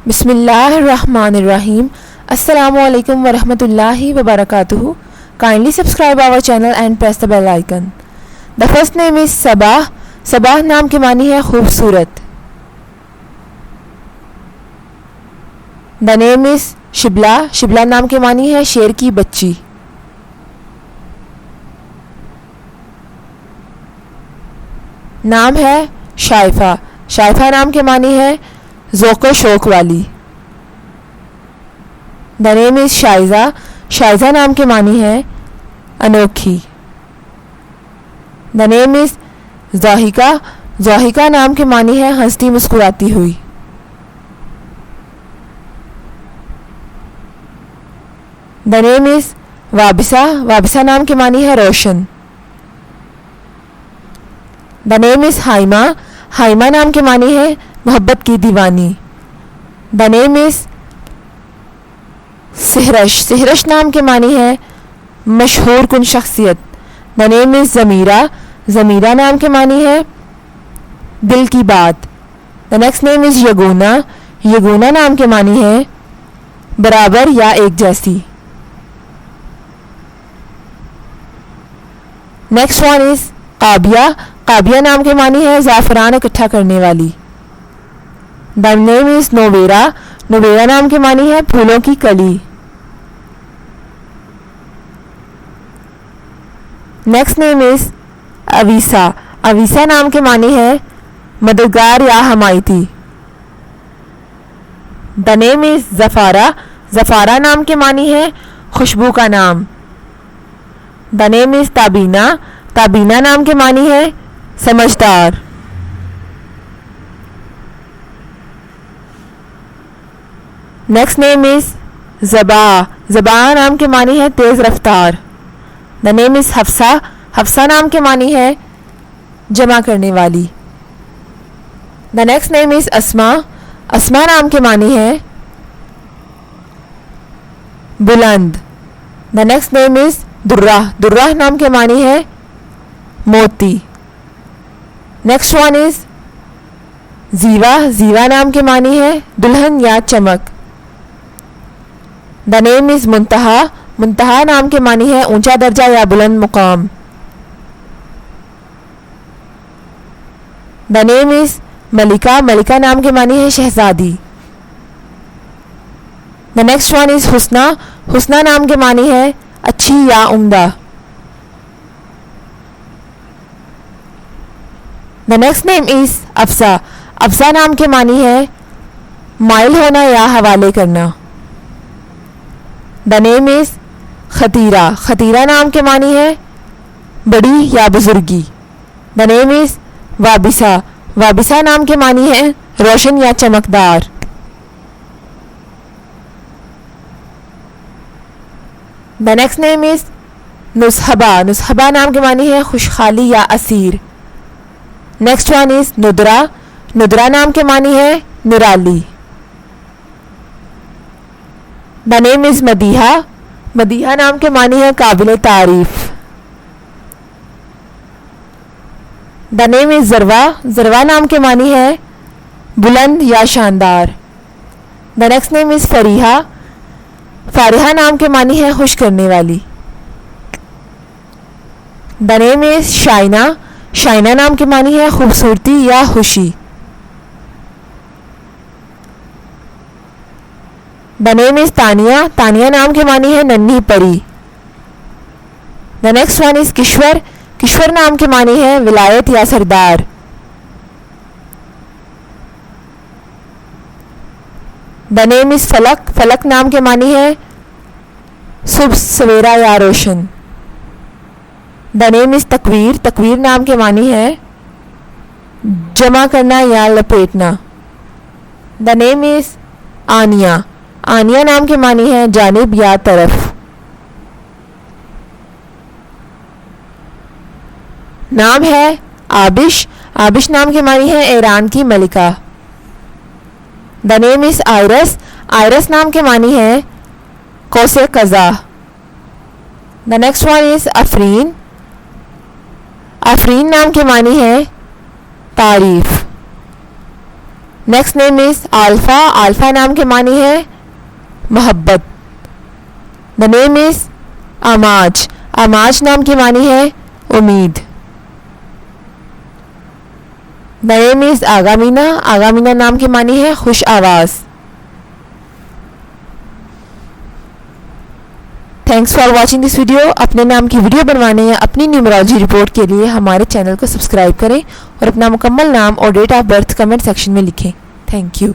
Bismillahirrahmanirrahim. Assalamualaikum warahmatullahi wabarakatuh. Kindly subscribe our channel and press the bell icon. The first name is Sabah. Sabah नाम के मानी है खूबसूरत. The name is शिबला. शिबला नाम के मानी है शेर की बच्ची. नाम है शाइफा. शाइफा नाम के मानी है ज़ौक़ शौक़ वाली. The name is Shaiza. Shaiza नाम के मानी है अनोखी. The name is Zahika. Zahika नाम के मानी है हंसती मुस्कुराती हुई. The name is Wabisa. Wabisa नाम के मानी है रोशन. The name is Haima. Haima नाम के मानी है मोहब्बत की दीवानी. The name is Sihrash. Sihrash नाम के मानी है मशहूर कुन शख्सियत. The name is Zamira. Zamira नाम के मानी है दिल की बात. The next name is Yaguna. Yaguna नाम के मानी है बराबर या एक जैसी. Next one is Kabiya. Kabiya नाम के मानी है ज़ाफ़रान इकट्ठा करने वाली. The name is Novera. Novera नाम के मानी है फूलों की कली. Next name is Avisa. Avisa नाम के मानी है मददगार या हमायती. The name is Zafara. Zafara नाम के मानी है खुशबू का नाम. The name is Tabina. ताबीना नाम के मानी है समझदार. Next name is Zaba. Zaba नाम के मानी है तेज़ रफ्तार. The name is Hafsa. Hafsa नाम के मानी है जमा करने वाली. The next name is Asma. Asma नाम के मानी है बुलंद. The next name is Durra. Durra नाम के मानी है मोती. नेक्स्ट वन इज़ जीवा. जीवा नाम के मानी है दुल्हन या चमक. The name is Muntaha. Muntaha नाम के मानी है ऊंचा दर्जा या बुलंद मुकाम. The name is Malika. Malika नाम के मानी है शहजादी. The next one is Husna. Husna नाम के मानी है अच्छी या उम्दा. The next name is Afsa. Afsa नाम के मानी है माइल होना या हवाले करना. The name is Khatira. Khatira नाम के मानी है बड़ी या बुजुर्गी. The name is Wabisa. Wabisa नाम के मानी है रोशन या चमकदार. The next name is Nushaba. Nushaba नाम के मानी है खुशहाली या असीर. Next one is Nudra. Nudra नाम के मानी है निराली. The name is Madiha. Madiha नाम के मानी है काबिल तारीफ. The name is Zarwa. Zarwa नाम के मानी है बुलंद या शानदार. The next name is Fariha. Fariha नाम के मानी है खुश करने वाली. The name is Shaina. Shaina नाम के मानी है खूबसूरती या खुशी. The name is Tania. Tania नाम के मानी है नन्ही परी. The next one is Kishwar. Kishwar नाम के मानी है विलायत या सरदार. द नेम इज़ फलक. फलक नाम के मानी है सुबह सवेरा या रोशन. The name is Taqveer. Taqveer नाम के मानी है जमा करना या लपेटना. The name is Aniya. Aniya नाम के मानी है जानिब या तरफ. नाम है आबिश. आबिश नाम के मानी है ईरान की मलिका. The name is Iris. Iris नाम के मानी है कौसे कज़ा. The next one is Afreen. Afreen नाम के मानी है तारीफ. Next name is Alfa, Alfa नाम के मानी है मोहब्बत। The name is Aamaz, Aamaz नाम की मानी है उम्मीद। The name is Aagamina, Aagamina नाम की मानी है खुश आवाज। Thanks for watching this video. अपने नाम की वीडियो बनवाने या अपनी न्यूमरोलॉजी रिपोर्ट के लिए हमारे चैनल को सब्सक्राइब करें और अपना मुकम्मल नाम और date of birth comment section में लिखें। Thank you.